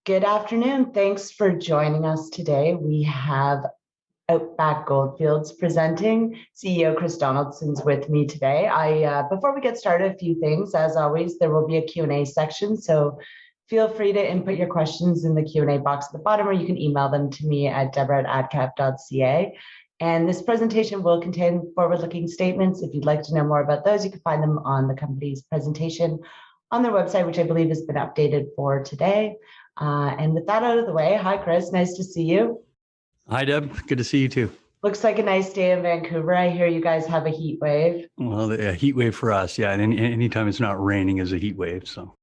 Good afternoon. Thanks for joining us today. We have Outback Goldfields presenting. CEO Chris Donaldson's with me today. Before we get started, a few things. As always, there will be a Q&A section, so feel free to input your questions in the Q&A box at the bottom, or you can email them to me at deborah@adcap.ca. And this presentation will contain forward-looking statements. If you'd like to know more about those, you can find them on the company's presentation on their website, which I believe has been updated for today. And with that out of the way, hi, Chris. Nice to see you. Hi, Deb. Good to see you too. Looks like a nice day in Vancouver. I hear you guys have a heat wave. Well, a heat wave for us, yeah. And anytime it's not raining is a heat wave. So.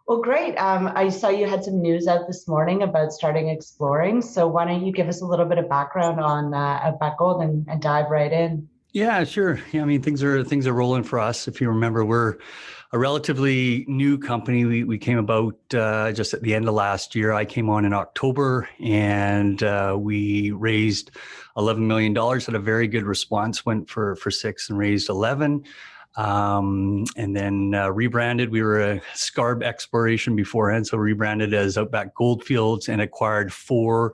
Well, great. I saw you had some news out this morning about starting exploring. So why don't you give us a little bit of background on Outback Gold and dive right in? Yeah, sure. Yeah, I mean, things are rolling for us. If you remember, we're a relatively new company. We came about just at the end of last year. I came on in October, and we raised $11 million. Had a very good response. Went for 6 and raised 11. And then rebranded. We were a SCARB exploration beforehand, so rebranded as Outback Goldfields and acquired 4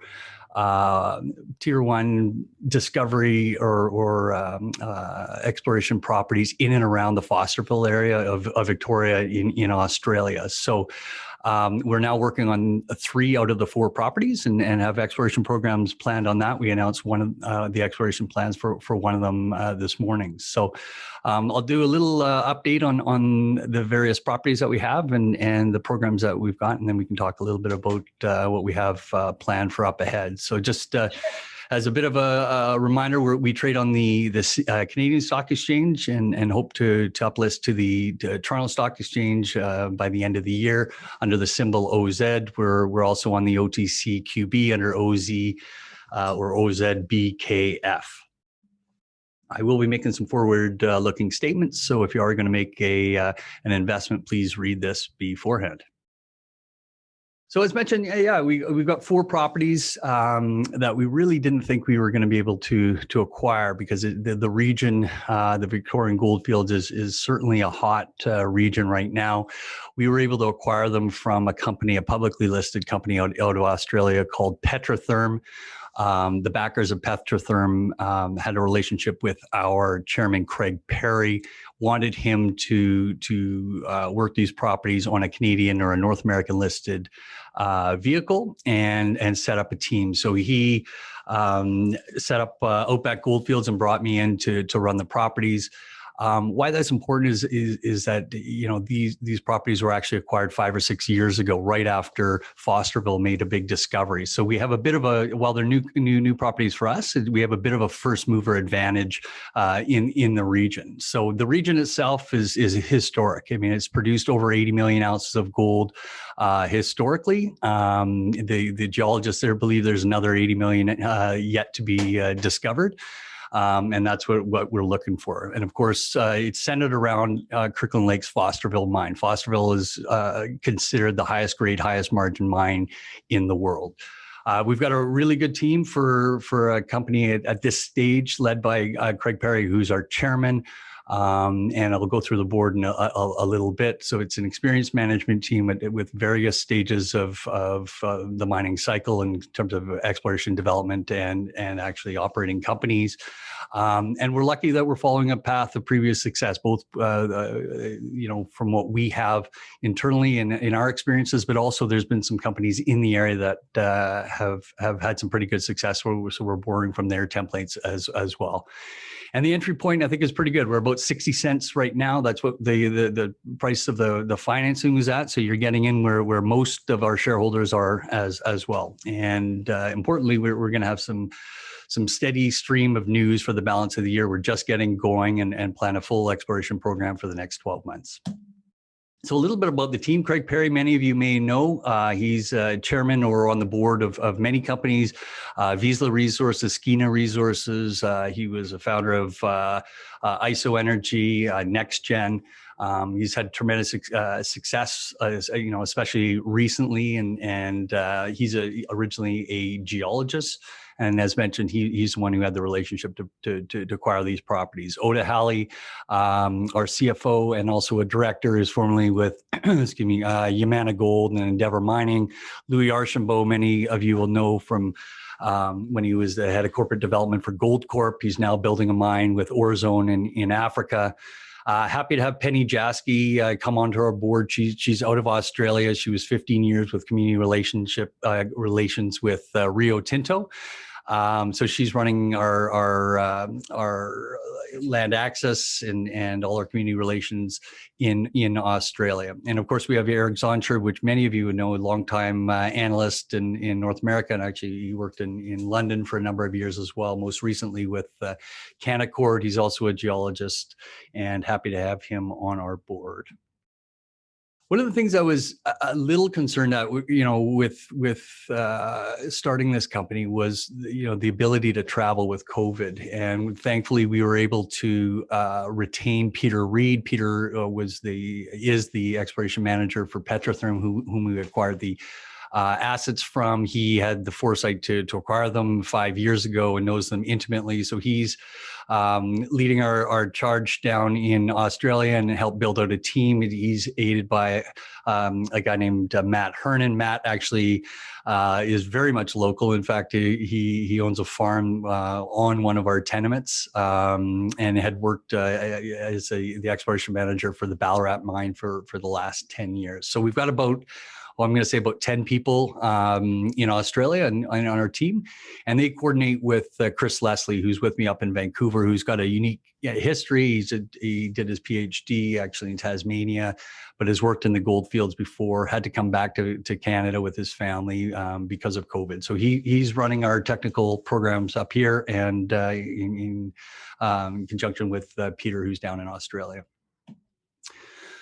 tier 1 discovery or exploration properties in and around the Fosterville area of Victoria in Australia. So we're now working on 3 out of the 4 properties and have exploration programs planned on that. We announced one of the exploration plans for one of them this morning. So I'll do a little update on the various properties that we have and the programs that we've got, and then we can talk a little bit about what we have planned for up ahead. So just as a bit of a reminder, we trade on the Canadian Stock Exchange and hope to uplist to the Toronto Stock Exchange by the end of the year under the symbol OZ. We're also on the OTCQB under OZ or OZBKF. I will be making some forward-looking statements, so if you are going to make an investment, please read this beforehand. So as mentioned, yeah, we've got 4 properties that we really didn't think we were going to be able to acquire because the region, the Victorian Goldfields, is certainly a hot region right now. We were able to acquire them from a publicly listed company out of Australia called Petrotherm. The backers of Petrotherm had a relationship with our chairman, Craig Perry, wanted him to work these properties on a Canadian or a North American listed vehicle and set up a team. So he set up Outback Goldfields and brought me in to run the properties. Why that's important is that these properties were actually acquired 5 or 6 years ago, right after Fosterville made a big discovery. So we have a bit of while they're new properties for us, we have a bit of a first mover advantage in the region. So the region itself is historic. I mean, it's produced over 80 million ounces of gold historically. The geologists there believe there's another 80 million yet to be discovered. And that's what we're looking for. And of course, it's centered around Kirkland Lake's Fosterville mine. Fosterville is considered the highest grade, highest margin mine in the world. We've got a really good team for a company at this stage led by Craig Perry, who's our chairman. And I'll go through the board in a little bit. So it's an experienced management team with various stages of the mining cycle in terms of exploration, development, and actually operating companies. And we're lucky that we're following a path of previous success, both from what we have internally in our experiences, but also there's been some companies in the area that have had some pretty good success. So we're borrowing from their templates as well. And the entry point, I think, is pretty good. We're about 60 cents right now. That's what the price of the financing was at. So you're getting in where most of our shareholders are as well. And importantly, we're going to have some steady stream of news for the balance of the year. We're just getting going and plan a full exploration program for the next 12 months. So a little bit about the team. Craig Perry, many of you may know. He's chairman or on the board of many companies, Vizsla Resources, Skeena Resources. He was a founder of ISO Energy, NextGen. He's had tremendous success, especially recently, and he's originally a geologist. And as mentioned, he's the one who had the relationship to acquire these properties. Oda Halley, our CFO and also a director, is formerly with excuse me, Yamana Gold and Endeavour Mining. Louis Archambault, many of you will know from when he was the head of corporate development for Gold Corp. He's now building a mine with Orezone in Africa. Happy to have Penny Jaski come onto our board. She's out of Australia. She was 15 years with community relations with Rio Tinto. So she's running our land access and all our community relations in Australia. And of course, we have Eric Zoncher, which many of you would know, a longtime analyst in North America. And actually, he worked in London for a number of years as well, most recently with Canaccord. He's also a geologist, and happy to have him on our board. One of the things I was a little concerned at, with starting this company was, the ability to travel with COVID. And thankfully, we were able to retain Peter Reed. Peter is the exploration manager for Petrotherm, whom we acquired the assets from. He had the foresight to acquire them 5 years ago and knows them intimately. So he's leading our charge down in Australia and helped build out a team. He's aided by a guy named Matt Hernan. Matt actually is very much local. In fact, he owns a farm on one of our tenements and had worked as the exploration manager for the Ballarat mine for the last 10 years. So we've got about 10 people in Australia and on our team. And they coordinate with Chris Leslie, who's with me up in Vancouver, who's got a unique history. He did his PhD actually in Tasmania, but has worked in the goldfields before, had to come back to Canada with his family because of COVID. So he's running our technical programs up here and in conjunction with Peter, who's down in Australia.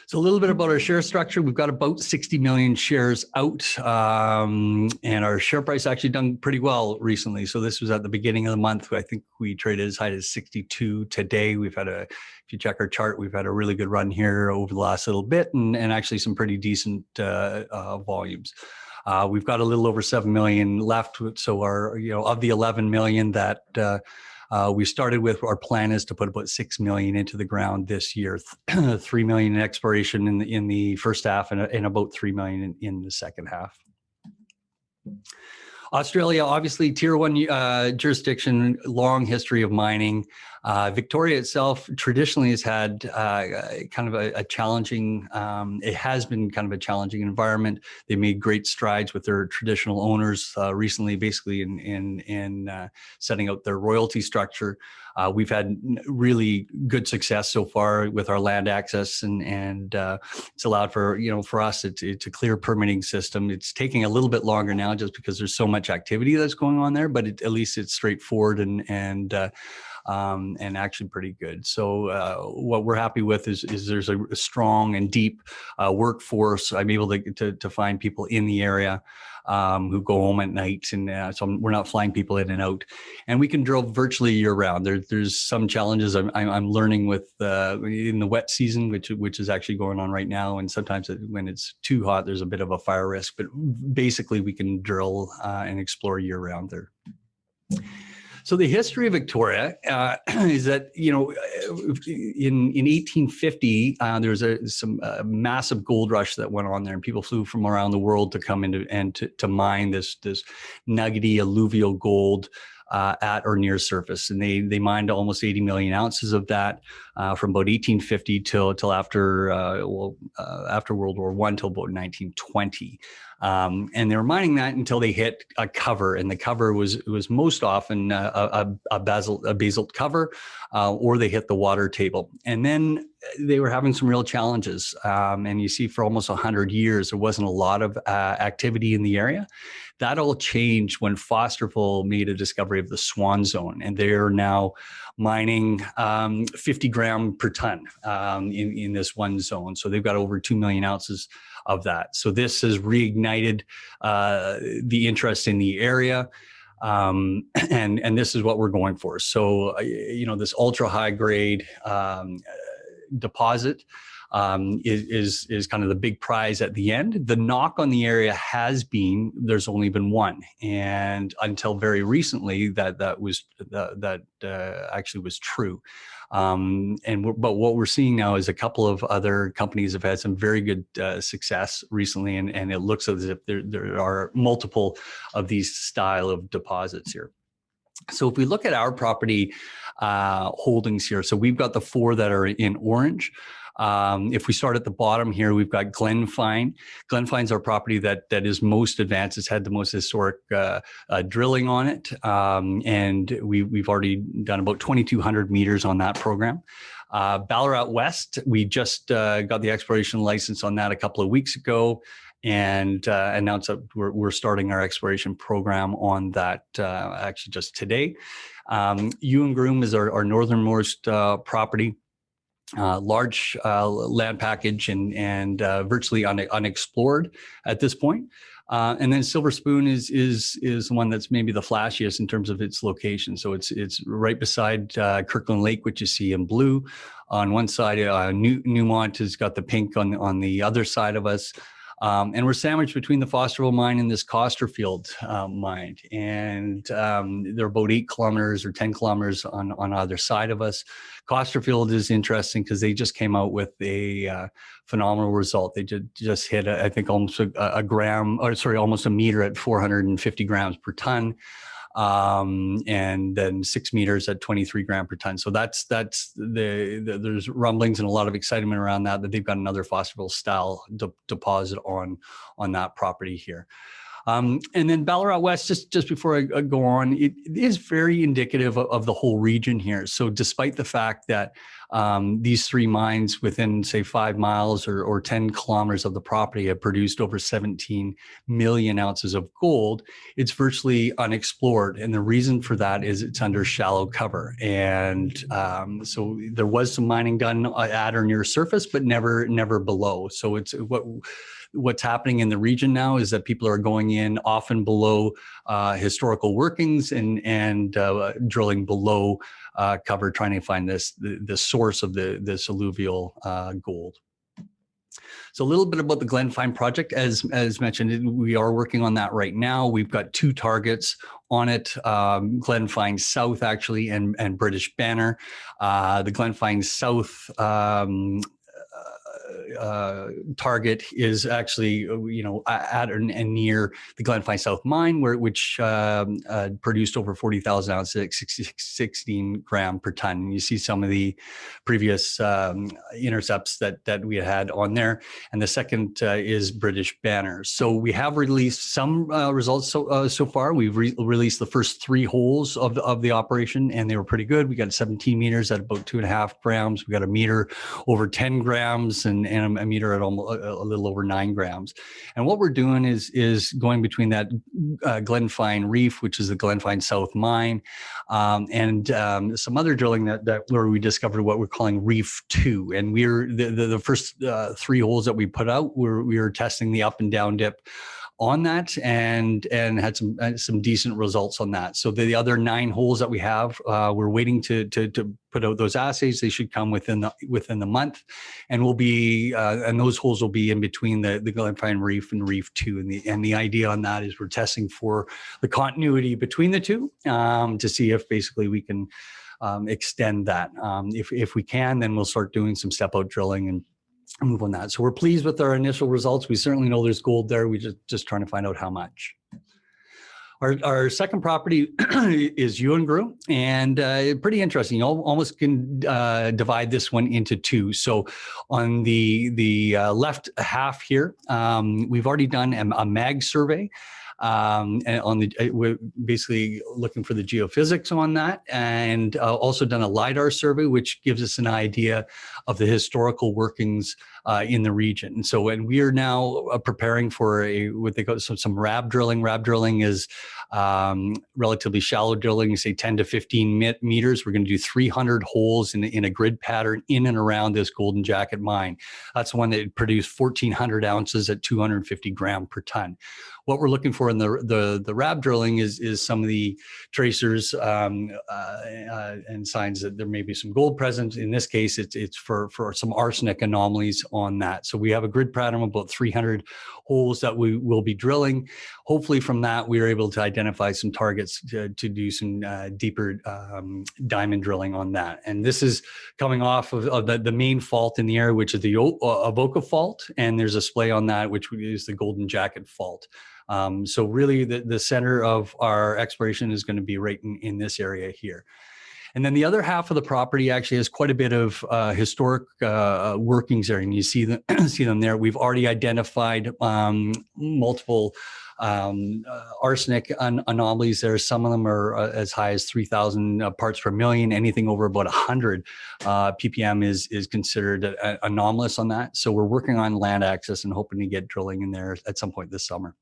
So a little bit about our share structure. We've got about 60 million shares out, and our share price actually done pretty well recently. So this was at the beginning of the month. I think we traded as high as 62 today. We've had if you check our chart, we've had a really good run here over the last little bit, and actually some pretty decent volumes. We've got a little over 7 million left. So of the 11 million that we started with, our plan is to put about 6 million into the ground this year, 3 million in exploration in the first half and about 3 million in the second half. Australia, obviously tier 1 jurisdiction, long history of mining. Victoria itself traditionally has had kind of a challenging, it has been kind of a challenging environment. They made great strides with their traditional owners recently, basically in setting out their royalty structure. We've had really good success so far with our land access, and it's allowed for us it's a clear permitting system. It's taking a little bit longer now just because there's so much activity that's going on there, but at least it's straightforward and actually pretty good. So what we're happy with is there's a strong and deep workforce. I'm able to find people in the area who go home at night, and so we're not flying people in and out. And we can drill virtually year round. There's some challenges I'm learning with in the wet season, which is actually going on right now. And sometimes when it's too hot, there's a bit of a fire risk. But basically, we can drill and explore year round there. So the history of Victoria is that, in 1850, there was a massive gold rush that went on there, and people flew from around the world to come to mine this nuggety alluvial gold at or near surface. And they mined almost 80 million ounces of that from about 1850 till after World War I till about 1920. And they were mining that until they hit a cover, and the cover was most often a basalt cover, or they hit the water table. And then they were having some real challenges. And you see, for almost 100 years, there wasn't a lot of activity in the area. That all changed when Fosterville made a discovery of the Swan Zone, and they're now mining 50 gram per ton in this one zone. So they've got over 2 million ounces of that. So this has reignited the interest in the area. And this is what we're going for. So, this ultra high grade deposit is kind of the big prize at the end. The knock on the area has been there's only been one, and until very recently that actually was true. But what we're seeing now is a couple of other companies have had some very good success recently, and it looks as if there are multiple of these style of deposits here. So if we look at our property holdings here, so we've got the 4 that are in orange. If we start at the bottom here, we've got GLENFINE. GLENFINE's our property that is most advanced. It's had the most historic drilling on it. And we've already done about 2,200 meters on that program. Ballarat West, we just got the exploration license on that a couple of weeks ago, and announced that we're starting our exploration program on that actually just today. YEUNGROON is our northernmost property. Large land package and virtually unexplored at this point. And then Silver Spoon is the one that's maybe the flashiest in terms of its location. So it's right beside Kirkland Lake, which you see in blue. On one side, Newmont has got the pink on the other side of us. And we're sandwiched between the Fosterville mine and this Costerfield mine. And they're about 8 kilometers or 10 kilometers on either side of us. Costerfield is interesting because they just came out with a phenomenal result. They just hit, I think, almost almost a meter at 450 grams per ton. And then 6 meters at 23 grams per ton. So there's rumblings and a lot of excitement around that they've got another Fosterville style deposit on that property here. And then Ballarat West, just before I go on, it is very indicative of the whole region here. So despite the fact that these 3 mines within, say, 5 miles or 10 kilometers of the property have produced over 17 million ounces of gold, it's virtually unexplored. And the reason for that is it's under shallow cover. And so there was some mining done at or near surface, but never below. So it's what's happening in the region now is that people are going in often below historical workings and drilling below cover, trying to find the source of this alluvial gold. So a little bit about the GLENFINE project. As mentioned, we are working on that right now. We've got 2 targets on it, GLENFINE South actually, and British Banner. The GLENFINE South target is actually, at and near the GLENFINE South mine, which produced over 40,000 ounces at 16 gram per ton. And you see some of the previous intercepts that we had on there. And the second is British Banner. So we have released some results so far. We've released the first 3 holes of the operation, and they were pretty good. We got 17 meters at about 2.5 grams. We got a meter over 10 grams and a meter at almost a little over 9 grams. And what we're doing is going between that GLENFINE reef, which is the GLENFINE South mine, and some other drilling that where we discovered what we're calling Reef 2. And we're the first 3 holes that we put out, we were testing the up and down dip on that and had some decent results on that. So the other 9 holes that we have, we're waiting to put out those assays. They should come within the month, and we'll be and those holes will be in between the GLENFINE Reef and Reef 2. And the idea on that is we're testing for the continuity between the 2 to see if basically we can extend that. If we can, then we'll start doing some step out drilling and move on that. So we're pleased with our initial results. We certainly know there's gold there. We just trying to find out how much. Our second property is YEUNGROON, and pretty interesting. You almost can divide this one into 2. So on the left half here, we've already done a mag survey. And we're basically looking for the geophysics on that, and also done a LiDAR survey, which gives us an idea of the historical workings in the region. And so, and we are now preparing for what they call some RAB drilling. RAB drilling is relatively shallow drilling, say 10 to 15 meters. We're going to do 300 holes in a grid pattern in and around this Golden Jacket mine. That's the one that produced 1,400 ounces at 250 grams per ton. What we're looking for for in the RAB drilling is some of the tracers and signs that there may be some gold present. In this case, it's for some arsenic anomalies on that. So we have a grid pattern of about 300 holes that we will be drilling. Hopefully from that, we are able to identify some targets to do some deeper diamond drilling on that. And this is coming off of the main fault in the area, which is the Avoca fault. And there's a splay on that, which is the Golden Jacket fault. So really the center of our exploration is going to be right in this area here. And then the other half of the property actually has quite a bit of historic workings there, and you see them there. We've already identified multiple arsenic anomalies there. Some of them are as high as 3,000 parts per million. Anything over about 100 ppm is considered anomalous on that. So we're working on land access and hoping to get drilling in there at some point this summer.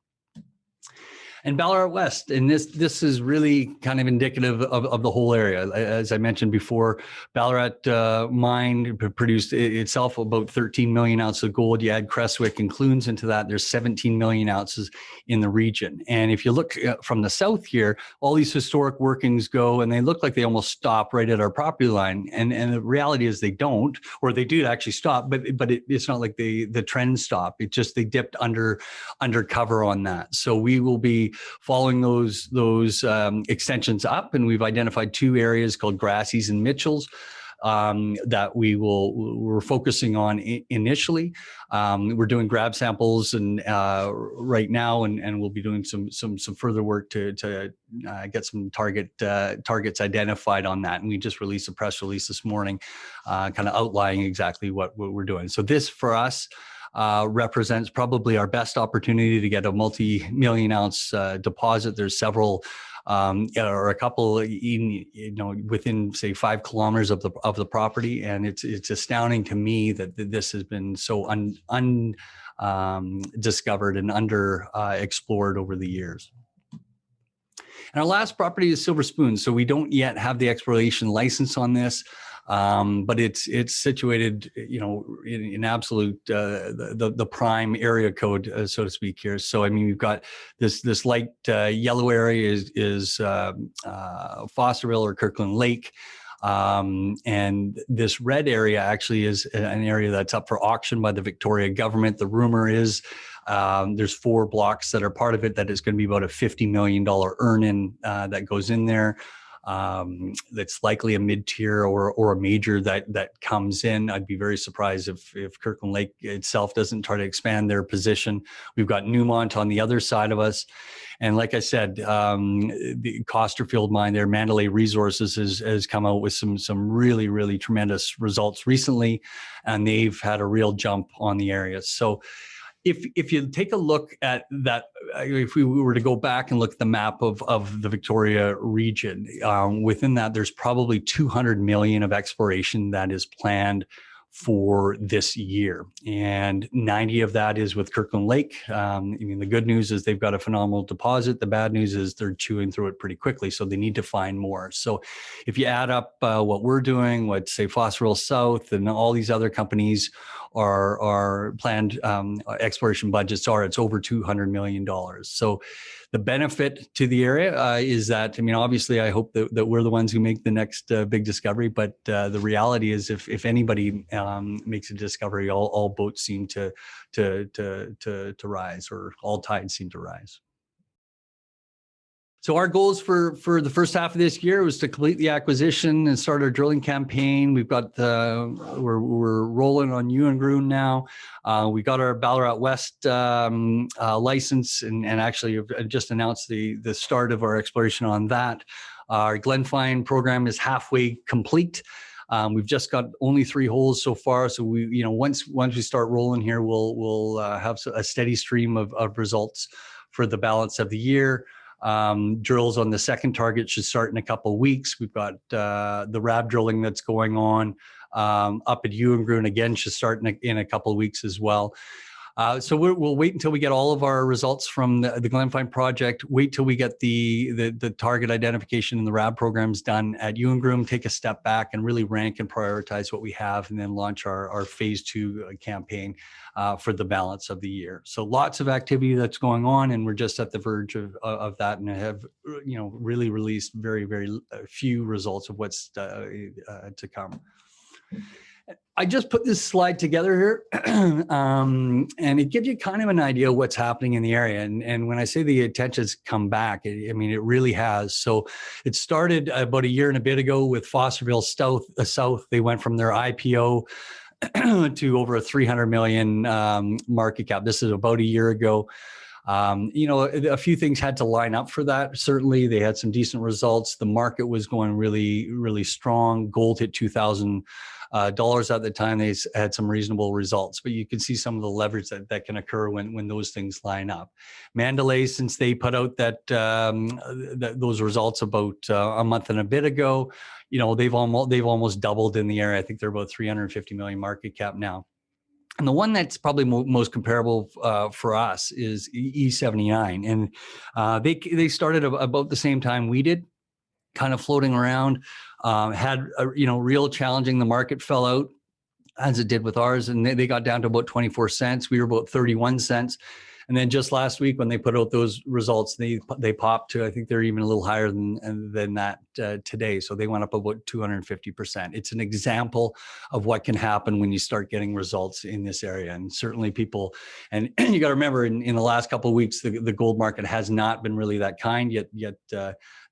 And Ballarat West, and this is really kind of indicative of the whole area. As I mentioned before, Ballarat mine produced itself about 13 million ounces of gold. You add Crestwick and Clunes into that, there's 17 million ounces in the region. And if you look from the south here, all these historic workings go, and they look like they almost stop right at our property line. And the reality is they don't, or they do actually stop, but it's not like the trend stop. It just, they dipped under cover on that. So we will be following those extensions up, and we've identified two areas called Grassies and Mitchells that we're focusing on initially. We're doing grab samples and right now, and we'll be doing some further work to get some targets identified on that. And we just released a press release this morning, kind of outlining exactly what we're doing. So this for us represents probably our best opportunity to get a multi-million ounce deposit. There's several, or a couple, within say 5 kilometers of the property, and it's astounding to me that this has been so undiscovered and under explored over the years. And our last property is Silver Spoon. So we don't yet have the exploration license on this. But it's situated, in absolute the prime area code, so to speak here. So I mean, we've got this light yellow area is Fosterville or Kirkland Lake, and this red area actually is an area that's up for auction by the Victoria government. The rumor is there's 4 blocks that are part of it that is going to be about a $50 million earn-in that goes in there. That's likely a mid-tier or a major that comes in. I'd be very surprised if Kirkland Lake itself doesn't try to expand their position. We've got Newmont on the other side of us. And like I said, the Fosterville mine there, Mandalay Resources has come out with some really, really tremendous results recently, and they've had a real jump on the area. So if you take a look at that, if we were to go back and look at the map of the Victoria region, within that, there's probably 200 million of exploration that is planned for this year. And 90 of that is with Kirkland Lake. The good news is they've got a phenomenal deposit. The bad news is they're chewing through it pretty quickly, so they need to find more. So if you add up what we're doing, what say Fosterville South and all these other companies are planned exploration budgets are, it's over $200 million. So the benefit to the area is that, obviously I hope that we're the ones who make the next big discovery, but the reality is if anybody makes a discovery, all boats seem to rise, or all tides seem to rise. So our goals for the first half of this year was to complete the acquisition and start our drilling campaign. We've got we're rolling on YEUNGROON now. We got our Ballarat West license, and actually have just announced the start of our exploration on that. Our GLENFINE program is halfway complete. We've just got only 3 holes so far. So we, once we start rolling here, we'll have a steady stream of results for the balance of the year. Drills on the second target should start in a couple of weeks. We've got the RAB drilling that's going on up at YEUNGROON again, should start in a couple of weeks as well. So we'll wait until we get all of our results from the GLENFINE project, wait till we get the target identification and the RAB programs done at YEUNGROON, take a step back and really rank and prioritize what we have, and then launch our phase 2 campaign for the balance of the year. So lots of activity that's going on, and we're just at the verge of that, and have really released very few results of what's to come. I just put this slide together here, and it gives you kind of an idea of what's happening in the area. And when I say the attention's come back, I mean, it really has. So it started about a year and a bit ago with Fosterville South. They went from their IPO to over a 300 million market cap. This is about a year ago. A few things had to line up for that. Certainly, they had some decent results. The market was going really strong. Gold hit $2,000 at the time. They had some reasonable results, but you can see some of the leverage that can occur when those things line up. Mandalay, since they put out those results about a month and a bit ago, they've almost doubled in the area. I think they're about 350 million market cap now. And the one that's probably most comparable for us is E79, and they started about the same time we did, kind of floating around. Had real challenging. The market fell out as it did with ours, and they got down to about 24 cents. We were about 31 cents. And then just last week, when they put out those results, they popped to, I think they're even a little higher than that today. So they went up about 250%. It's an example of what can happen when you start getting results in this area. And certainly people, and you got to remember, in the last couple of weeks, the gold market has not been really that kind, yet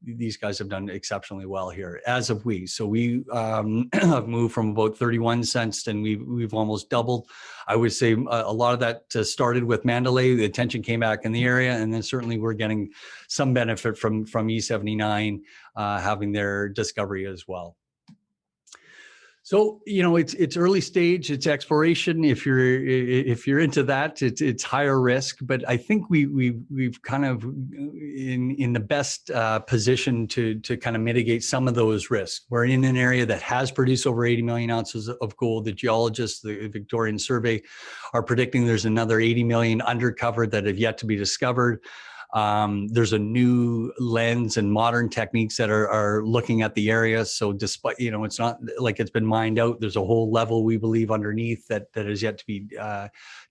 these guys have done exceptionally well here, as have we. So we have moved from about 31 cents, and we've almost doubled. I would say a lot of that started with Mandalay. The attention came back in the area, and then certainly we're getting some benefit from E79 having their discovery as well. So it's early stage, it's exploration. If you're into that, it's higher risk. But I think we've kind of in the best position to kind of mitigate some of those risks. We're in an area that has produced over 80 million ounces of gold. The geologists, the Victorian Survey, are predicting there's another 80 million undercover that have yet to be discovered. There's a new lens and modern techniques that are looking at the area. So despite, it's not like it's been mined out, there's a whole level, we believe, underneath that is yet to be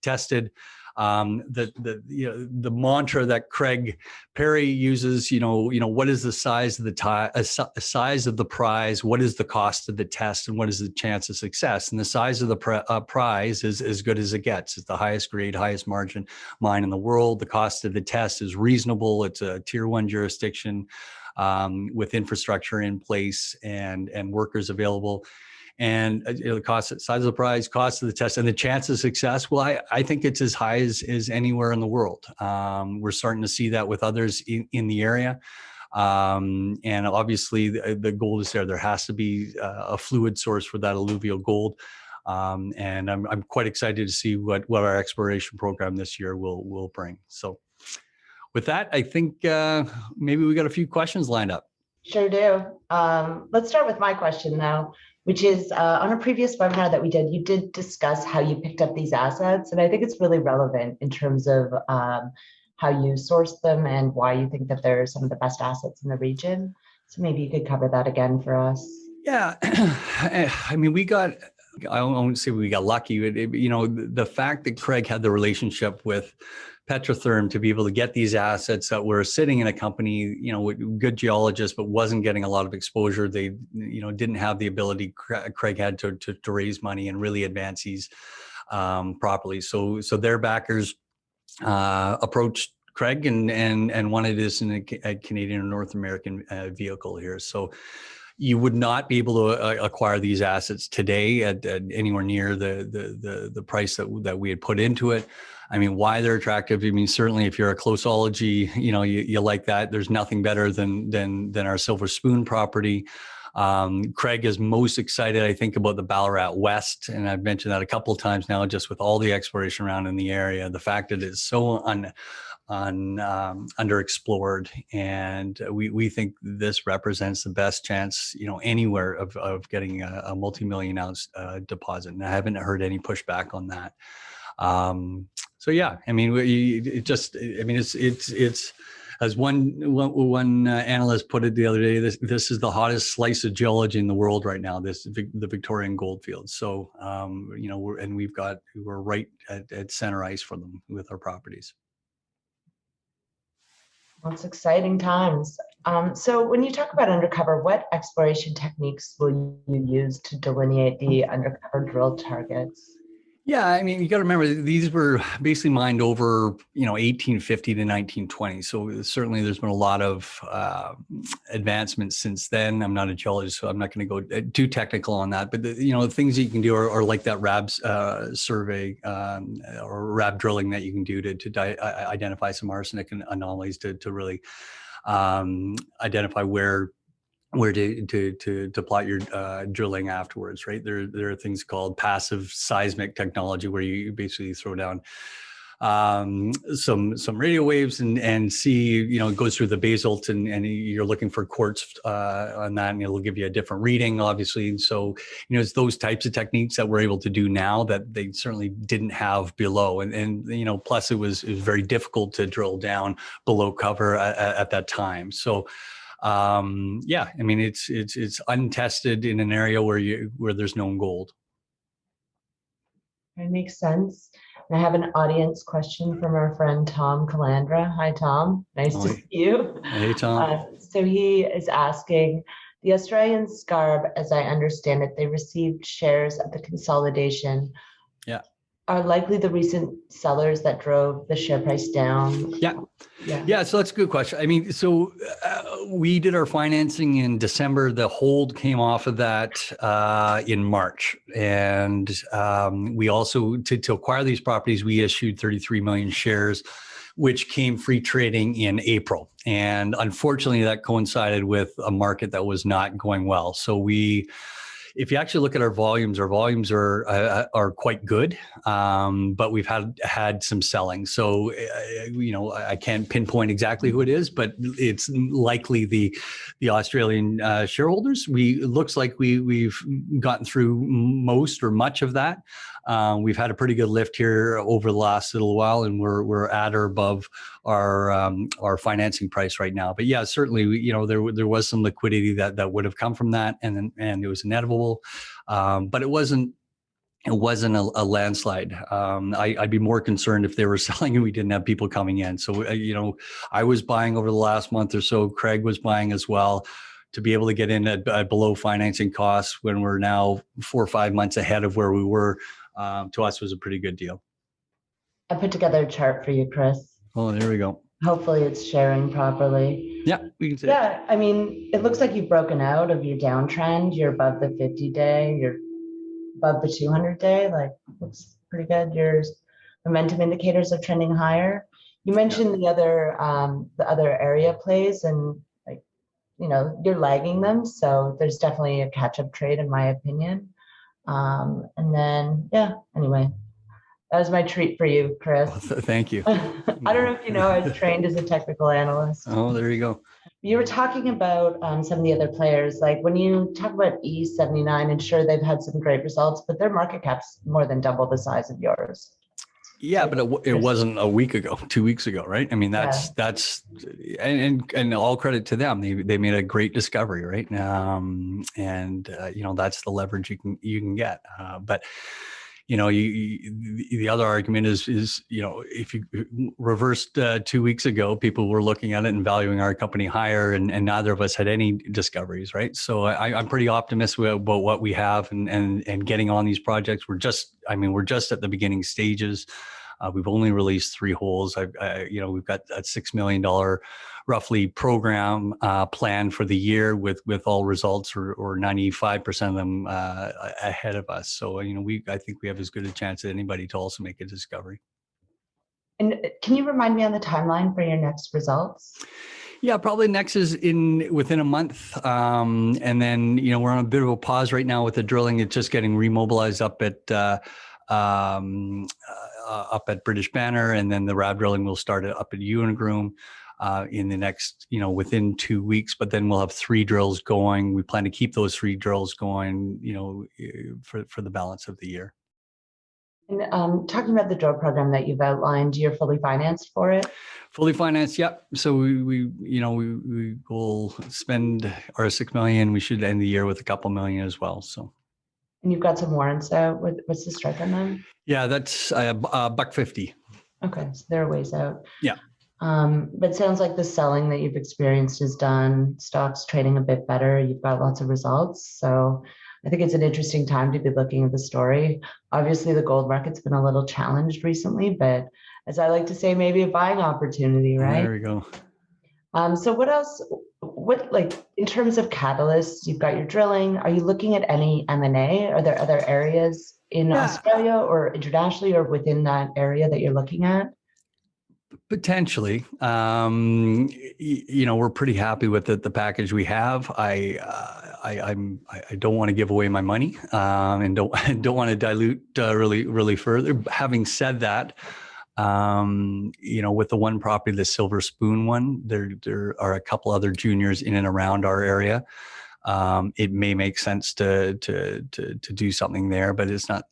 tested. The mantra that Craig Perry uses, what is the size of the size of the prize? What is the cost of the test? And what is the chance of success? And the size of the prize is as good as it gets. It's the highest grade, highest margin mine in the world. The cost of the test is reasonable. It's a tier 1 jurisdiction with infrastructure in place and workers available. And the size of the prize, cost of the test, and the chance of success, well, I think it's as high as anywhere in the world. We're starting to see that with others in the area. And obviously, the gold is there. There has to be a fluid source for that alluvial gold. And I'm quite excited to see what our exploration program this year will bring. So with that, I think maybe we got a few questions lined up. Sure do. Let's start with my question, though, which is on a previous webinar that we did, you did discuss how you picked up these assets. And I think it's really relevant in terms of how you sourced them and why you think that they're some of the best assets in the region. So maybe you could cover that again for us. Yeah, I mean, I won't say we got lucky. The fact that Craig had the relationship with Petrotherm to be able to get these assets that were sitting in a company, with good geologists, but wasn't getting a lot of exposure. They, didn't have the ability Craig had to raise money and really advance these properly. So their backers approached Craig and wanted this in a Canadian or North American vehicle here. So you would not be able to acquire these assets today at anywhere near the price that we had put into it. I mean, why they're attractive? I mean, certainly if you're a closeology, you like that. There's nothing better than our Silver Spoon property. Craig is most excited, I think, about the Ballarat West, and I've mentioned that a couple of times now, just with all the exploration around in the area. The fact that it's so underexplored, and we think this represents the best chance, anywhere of getting a multi-million ounce deposit. And I haven't heard any pushback on that. So yeah, I mean, it's as one analyst put it the other day, this is the hottest slice of geology in the world right now. The Victorian goldfields. So we're right at center ice for them with our properties. Well, it's exciting times. So when you talk about undercover, what exploration techniques will you use to delineate the undercover drill targets? Yeah, I mean, you got to remember these were basically mined over, 1850 to 1920. So certainly there's been a lot of advancements since then. I'm not a geologist, so I'm not going to go too technical on that. But the things that you can do are like that RAB survey or RAB drilling that you can do to identify some arsenic anomalies to really identify where to plot your drilling afterwards, right? There are things called passive seismic technology where you basically throw down some radio waves and see, it goes through the basalt and you're looking for quartz on that, and it'll give you a different reading, obviously. And so, it's those types of techniques that we're able to do now that they certainly didn't have below. And plus it was very difficult to drill down below cover at that time. So yeah, I mean, it's untested in an area where there's known gold. It makes sense. And I have an audience question from our friend Tom Calandra. Hi, Tom. Nice to see you. Hey, Tom. So he is asking, the Australian Scarb, as I understand it, they received shares of the consolidation. Yeah. Are likely the recent sellers that drove the share price down? Yeah. So that's a good question. I mean, so we did our financing in December. The hold came off of that in March. And we also, to acquire these properties, we issued 33 million shares, which came free trading in April. And unfortunately, that coincided with a market that was not going well. So if you actually look at our volumes are quite good, but we've had some selling. So, I can't pinpoint exactly who it is, but it's likely the Australian shareholders. It looks like we've gotten through most or much of that. We've had a pretty good lift here over the last little while, and we're at or above our financing price right now. But yeah, certainly, there was some liquidity that would have come from that, and it was inevitable. But it wasn't a landslide. I'd be more concerned if they were selling and we didn't have people coming in. So, I was buying over the last month or so. Craig was buying as well. To be able to get in at below financing costs when we're now 4 or 5 months ahead of where we were, to us was a pretty good deal. I put together a chart for you, Chris. Oh, there we go. Hopefully it's sharing properly. Yeah, we can see. Yeah, I mean, it looks like you've broken out of your downtrend. You're above the 50-day. You're above the 200-day. Like, looks pretty good. Your momentum indicators are trending higher. You mentioned the other area plays, and you're lagging them. So there's definitely a catch-up trade, in my opinion. And then, anyway. That was my treat for you, Chris. Thank you. I don't know if you know, I was trained as a technical analyst. Oh, there you go. You were talking about some of the other players. Like when you talk about E79, and sure, they've had some great results, but their market cap's more than double the size of yours. Yeah, but it wasn't a week ago, 2 weeks ago, right? I mean, that's and all credit to them. They made a great discovery, right? That's the leverage you can get. But the other argument is if you reversed 2 weeks ago, people were looking at it and valuing our company higher, and neither of us had any discoveries, right? So I'm pretty optimistic about what we have and getting on these projects. We're just at the beginning stages. We've only released 3 holes. We've got that $6 million roughly program planned for the year with all results or 95% of them ahead of us. So, I think we have as good a chance as anybody to also make a discovery. And can you remind me on the timeline for your next results? Yeah, probably next is within a month. And then, we're on a bit of a pause right now with the drilling. It's just getting remobilized up at British Banner, and then the RAB drilling will start up at YEUNGROON in the next, within 2 weeks. But then we'll have 3 drills going. We plan to keep those 3 drills going, for the balance of the year. And talking about the draw program that you've outlined, you're fully financed for it? Fully financed, yep. So we will spend our 6 million. We should end the year with a couple million as well. So. And you've got some warrants out. What's the strike on them? Yeah, that's $1.50. Okay, so they're a ways out. Yeah. But it sounds like the selling that you've experienced is done. Stock's trading a bit better. You've got lots of results. So I think it's an interesting time to be looking at the story. Obviously, the gold market's been a little challenged recently, but as I like to say, maybe a buying opportunity, right? There we go. So what else? What, like, in terms of catalysts, you've got your drilling. Are you looking at any M&A? Are there other areas in Australia or internationally or within that area that you're looking at? Potentially. We're pretty happy with the package we have. I don't want to give away my money and don't want to dilute really further. Having said that, with the one property, the Silver Spoon one, there are a couple other juniors in and around our area. It may make sense to do something there, but it's not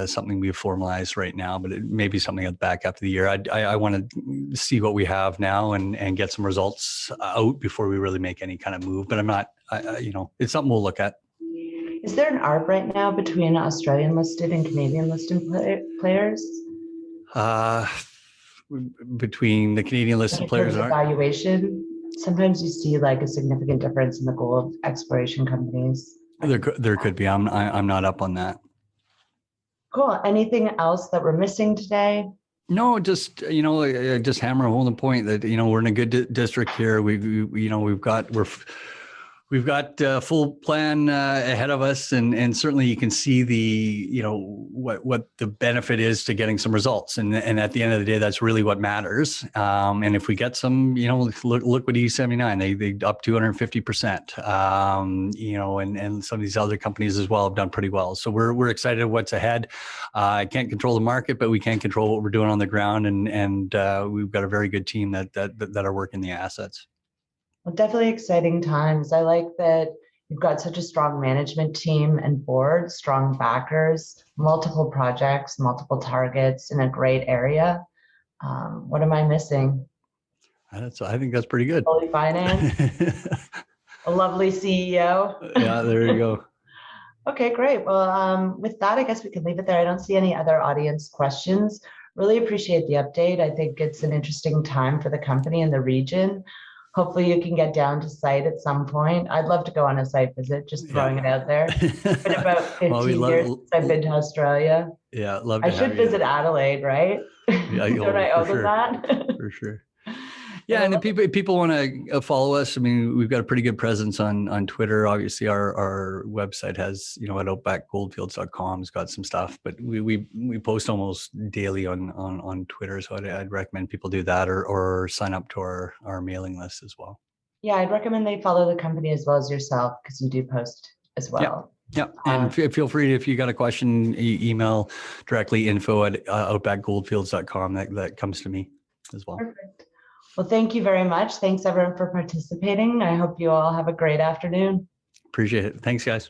something we've formalized right now, but it may be something at the back after the year. I want to see what we have now and get some results out before we really make any kind of move, but I'm not, it's something we'll look at. Is there an arb right now between Australian listed and Canadian listed players? Between the Canadian listed players and valuation, sometimes you see like a significant difference in the gold exploration companies. There could be. I'm not up on that. Cool. Anything else that we're missing today? No, just just hammer home the point that we're in a good district here. We've got a full plan ahead of us, and certainly you can see the what the benefit is to getting some results, and at the end of the day, that's really what matters. And if we get some, look what E79, they up 250%. And some of these other companies as well have done pretty well. So we're excited what's ahead. I can't control the market, but we can control what we're doing on the ground, and we've got a very good team that are working the assets. Well, definitely exciting times. I like that you've got such a strong management team and board, strong backers, multiple projects, multiple targets in a great area. What am I missing? I think that's pretty good. Fully financed, a lovely CEO. Yeah, there you go. Okay, great. Well, with that, I guess we can leave it there. I don't see any other audience questions. Really appreciate the update. I think it's an interesting time for the company and the region. Hopefully you can get down to site at some point. I'd love to go on a site visit, just throwing it out there. It's been about 15 years since I've been to Australia. Yeah, love to I should visit Adelaide, right? Yeah, Don't I owe them that? For sure. Yeah, and if people want to follow us, I mean, we've got a pretty good presence on Twitter. Obviously, our website has, at outbackgoldfields.com has got some stuff, but we post almost daily on Twitter. So I'd recommend people do that or sign up to our mailing list as well. Yeah, I'd recommend they follow the company as well as yourself because you do post as well. Yeah. And feel free, if you got a question, email directly info@outbackgoldfields.com. That comes to me as well. Perfect. Well, thank you very much. Thanks everyone for participating. I hope you all have a great afternoon. Appreciate it. Thanks, guys.